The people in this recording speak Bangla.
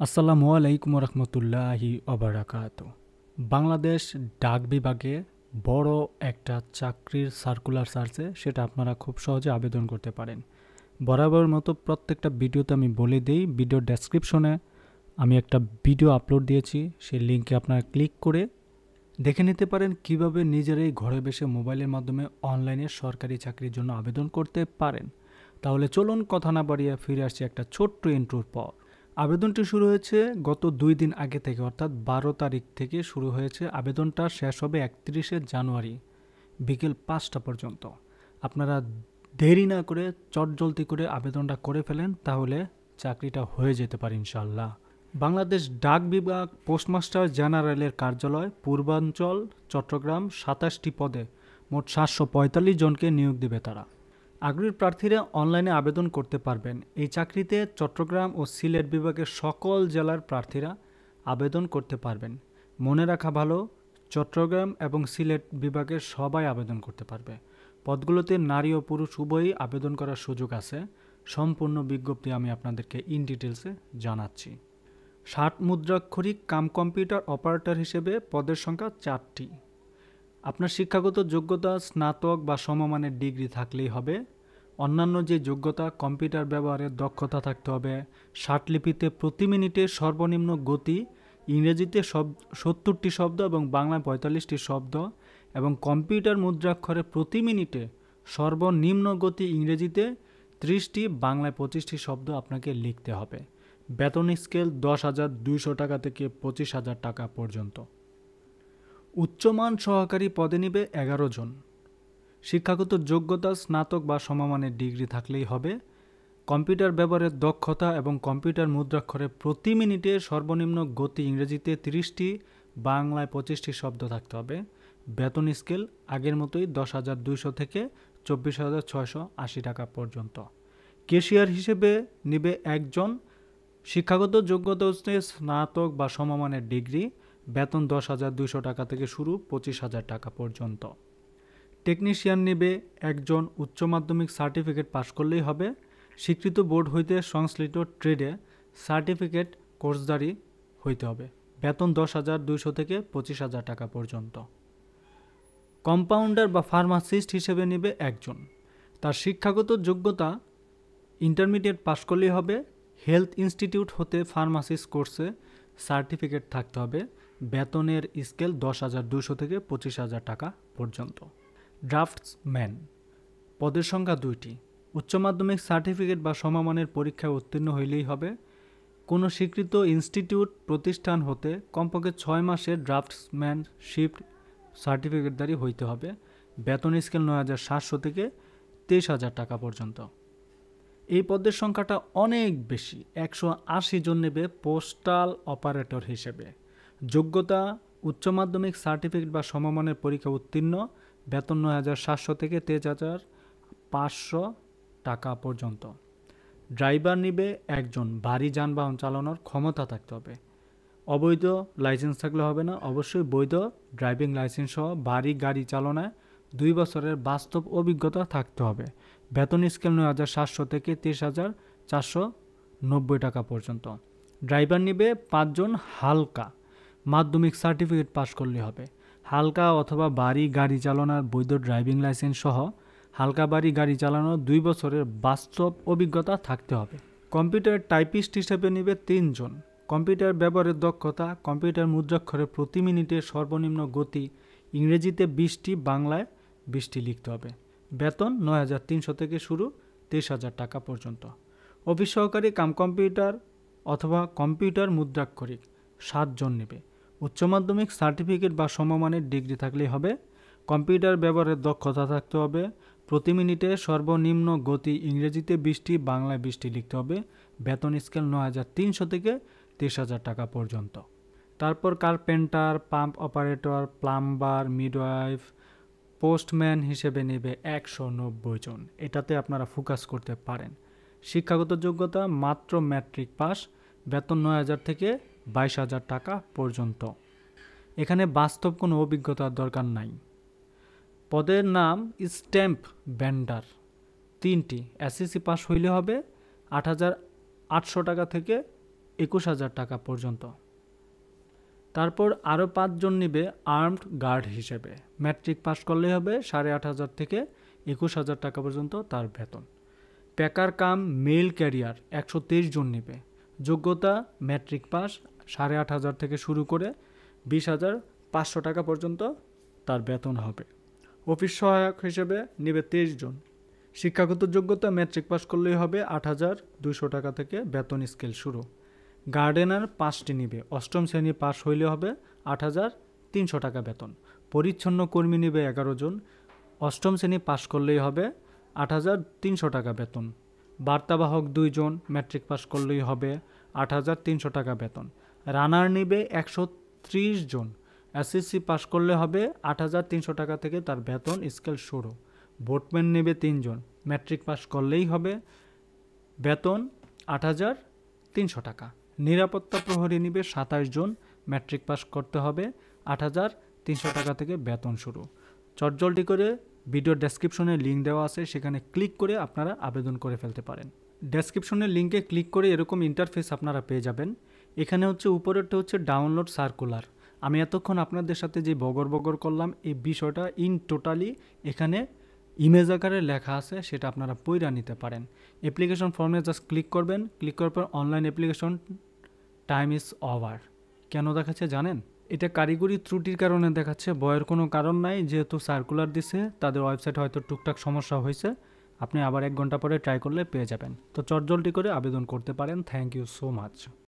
আসসালামু আলাইকুম রহমতুল্লাহি অবরাকাত। বাংলাদেশ ডাক বিভাগে বড় একটা চাকরির সার্কুলার ছাড়ছে, সেটা আপনারা খুব সহজে আবেদন করতে পারেন। বরাবর মতো প্রত্যেকটা ভিডিওতে আমি বলে দিই, ভিডিও ডেসক্রিপশনে আমি একটা ভিডিও আপলোড দিয়েছি, সেই লিঙ্কে আপনারা ক্লিক করে দেখে নিতে পারেন কিভাবে নিজেরাই ঘরে বসে মোবাইলের মাধ্যমে অনলাইনে সরকারি চাকরির জন্য আবেদন করতে পারেন। তাহলে চলুন কথা না বাড়িয়ে ফিরে আসছি একটা ছোট্ট ইন্ট্রোর পর। আবেদনটি শুরু হয়েছে গত 2 দিন আগে থেকে, অর্থাৎ 12 তারিখ থেকে শুরু হয়েছে। আবেদনটা শেষ হবে 31শে জানুয়ারি বিকেল 5টা পর্যন্ত। আপনারা দেরি না করে চটজলদি করে আবেদনটা করে ফেলেন, তাহলে চাকরিটা হয়ে যেতে পারে ইনশাল্লাহ। বাংলাদেশ ডাক বিভাগ পোস্টমাস্টার জেনারেলের কার্যালয় পূর্বাঞ্চল চট্টগ্রাম 27টি পদে মোট 745 জনকে নিয়োগ দেবে তারা। আগ্রহী প্রার্থীরা অনলাইনে আবেদন করতে পারবেন। এই চাকরিতে চট্টগ্রাম ও সিলেট বিভাগের সকল জেলার প্রার্থীরা আবেদন করতে পারবেন। মনে রাখা ভালো, চট্টগ্রাম এবং সিলেট বিভাগের সবাই আবেদন করতে পারবে। পদগুলোতে নারী ও পুরুষ উভয়ই আবেদন করার সুযোগ আছে। সম্পূর্ণ বিজ্ঞপ্তি আমি আপনাদেরকে ইন ডিটেলসে জানাচ্ছি। 60 মুদ্রাক্ষরিক কাম কম্পিউটার অপারেটর হিসেবে পদের সংখ্যা 4টি। আপনার শিক্ষাগত যোগ্যতা স্নাতক বা সমমানের ডিগ্রি থাকলেই হবে। অন্যান্য যে যোগ্যতা, কম্পিউটার ব্যবহারের দক্ষতা থাকতে হবে। ষাটলিপিতে প্রতি মিনিটে সর্বনিম্ন গতি, ইংরেজিতে 70টি শব্দ এবং বাংলায় 45টি শব্দ, এবং কম্পিউটার মুদ্রাক্ষরে প্রতি মিনিটে সর্বনিম্ন গতি ইংরেজিতে 30টি, বাংলায় 25টি শব্দ আপনাকে লিখতে হবে। বেতন স্কেল 10,200 টাকা থেকে 25,000 টাকা পর্যন্ত। উচ্চমান সহকারী পদে নিবে 11 জন। শিক্ষাগত যোগ্যতা স্নাতক বা সমমানের ডিগ্রি থাকলেই হবে। কম্পিউটার ব্যবহারের দক্ষতা এবং কম্পিউটার মুদ্রাক্ষরে প্রতি মিনিটে সর্বনিম্ন গতি ইংরেজিতে 30টি, বাংলায় 25টি শব্দ থাকতে হবে। বেতন স্কেল আগের মতোই 10,200 থেকে 24,680 টাকা পর্যন্ত। ক্যাশিয়ার হিসেবে নিবে 1 জন। শিক্ষাগত যোগ্যতা হচ্ছে স্নাতক বা সমমানের ডিগ্রি। বেতন 10,200 টাকা থেকে শুরু, 25,000 টাকা পর্যন্ত। টেকনিশিয়ান নেবে 1 জন। উচ্চ মাধ্যমিক সার্টিফিকেট পাশ করলেই হবে। স্বীকৃত বোর্ড হইতে সংশ্লিষ্ট ট্রেডে সার্টিফিকেট কোর্সধারী হইতে হবে। বেতন 10,200 থেকে 25,000 টাকা পর্যন্ত। কম্পাউন্ডার বা ফার্মাসিস্ট হিসেবে নেবে 1 জন। তার শিক্ষাগত যোগ্যতা ইন্টারমিডিয়েট পাশ করলেই হবে। হেলথ ইনস্টিটিউট হতে ফার্মাসিস্ট কোর্সে সার্টিফিকেট থাকতে হবে। বেতনের স্কেল 10,200 থেকে 25,000 টাকা পর্যন্ত। ড্রাফটসম্যান পদের সংখ্যা 2টি। উচ্চ মাধ্যমিক সার্টিফিকেট বা সমমানের পরীক্ষায় উত্তীর্ণ হইলেই হবে। কোনো স্বীকৃত ইনস্টিটিউট প্রতিষ্ঠান হতে কমপক্ষে 6 মাসের ড্রাফটসম্যানশিপ সার্টিফিকেটধারী হইতে হবে। বেতন স্কেল 9,700 থেকে 23,000 টাকা পর্যন্ত। এই পদের সংখ্যাটা অনেক বেশি, 180 জন নেবে পোস্টাল অপারেটর হিসেবে। যোগ্যতা উচ্চ মাধ্যমিক সার্টিফিকেট বা সমমানের পরীক্ষা উত্তীর্ণ। বেতন 9,700 থেকে 23,500 টাকা পর্যন্ত। ড্রাইভার নিবে 1 জন। ভারী যানবাহন চালানোর ক্ষমতা থাকতে হবে। অবৈধ লাইসেন্স থাকলে হবে না, অবশ্যই বৈধ ড্রাইভিং লাইসেন্স সহ ভারী গাড়ি চালনায় 2 বছরের বাস্তব অভিজ্ঞতা থাকতে হবে। বেতন স্কেল 9,700 থেকে 23,490 টাকা পর্যন্ত। ড্রাইভার নিবে 5 জন। হালকা মাধ্যমিক সার্টিফিকেট পাশ করলে হবে। হালকা অথবা ভারী গাড়ি চালানোর বৈধ ড্রাইভিং লাইসেন্স সহ হালকা ভারী গাড়ি চালানোর 2 বছরের বাস্তব অভিজ্ঞতা থাকতে হবে। কম্পিউটার টাইপিস্ট হিসেবে নিবে 3 জন। কম্পিউটার ব্যবহারের দক্ষতা, কম্পিউটার মুদ্রাক্ষরে প্রতি মিনিটে সর্বনিম্ন গতি ইংরেজিতে 20টি, বাংলায় 20টি লিখতে হবে। বেতন 9,300 থেকে শুরু, 23,000 টাকা পর্যন্ত। অফিস সহকারী কাম কম্পিউটার অথবা কম্পিউটার মুদ্রাক্ষরিক 7 জন নেবে। উচ্চ মাধ্যমিক সার্টিফিকেট বা সমমানের ডিগ্রি থাকলেই হবে। কম্পিউটার ব্যবহারের দক্ষতা থাকতে হবে। প্রতি মিনিটে সর্বনিম্ন গতি ইংরেজিতে 20টি, বাংলায় 20টি লিখতে হবে। বেতন স্কেল 9,300 থেকে 23,000 টাকা পর্যন্ত। তারপর carpenter, pump operator, plumber, midwife, postman হিসেবে নেবে 190 জন। এটাতে আপনারা ফোকাস করতে পারেন। শিক্ষাগত যোগ্যতা মাত্র ম্যাট্রিক পাস। বেতন 9,000 থেকে 22,000 টাকা পর্যন্ত। এখানে বাস্তব কোনো অভিজ্ঞতার দরকার নাই। পদের নাম স্ট্যাম্প ভেন্ডার 3টি। এসএসসি পাস হইলে হবে। 8,800 টাকা থেকে 21,000 টাকা পর্যন্ত। তারপর আরও 5 জন নিবে আর্মড গার্ড হিসেবে। ম্যাট্রিক পাস করলেই হবে 8,500 থেকে 21,000 টাকা পর্যন্ত তার বেতন। প্যাকার কাম মেল ক্যারিয়ার 123 জন নিবে। যোগ্যতা ম্যাট্রিক পাস, 8,500 থেকে শুরু করে 20,500 টাকা পর্যন্ত তার বেতন হবে। অফিস সহায়ক হিসেবে নিবে 23 জন। শিক্ষাগত যোগ্যতা ম্যাট্রিক পাস করলেই হবে 8,200 টাকা থেকে বেতন স্কেল শুরু। গার্ডেনার 5টি নিবে। 8ম শ্রেণী পাস হইলে হবে 8,300 টাকা বেতন। পরিচ্ছন্ন কর্মী নিবে 11 জন। 8ম শ্রেণী পাস করলেই হবে 8,300 টাকা বেতন। বার্তাবাহক 2 জন, ম্যাট্রিক পাস করলেই হবে 8,300 টাকা বেতন। রানার নিবে 130 জন। এসএসসি পাস করলে হবে 8,300 টাকা থেকে তার বেতন স্কেল শুরু। ভোটম্যান নেবে 3 জন, ম্যাট্রিক পাস করলেই হবে বেতন 8,300 টাকা। নিরাপত্তা প্রহরী নিবে 27 জন, ম্যাট্রিক পাস করতে হবে 8,300 টাকা থেকে বেতন শুরু। চটজলটি করে ভিডিও ডেসক্রিপশনে লিঙ্ক দেওয়া আছে, সেখানে ক্লিক করে আপনারা আবেদন করে ফেলতে পারেন। ডেসক্রিপশনের লিঙ্কে ক্লিক করে এরকম ইন্টারফেস আপনারা পেয়ে যাবেন। এখানে উপরেরটা হচ্ছে ডাউনলোড সার্কুলার। আমি এতক্ষণ আপনাদের সাথে যে বগর করলাম এই বিষয়টা ইন টোটালি এখানে ইমেজ আকারে লেখা আছে, সেটা আপনারা পড়ে নিতে পারেন। অ্যাপ্লিকেশন ফর্মে জাস্ট ক্লিক করবেন, ক্লিক করার পর online application time is over কেন দেখাচ্ছে জানেন? এটা কারিগরি ত্রুটির কারণে দেখাচ্ছে, ভয়ের কোনো কারণ নাই। যেহেতু সার্কুলার দিছে, তাদের ওয়েবসাইটে হয়তো টুকটাক সমস্যা হয়েছে। আপনি আবার 1 ঘন্টা পরে ট্রাই করলে পেয়ে যাবেন। তো চটজলটি করে আবেদন করতে পারেন। Thank you so much.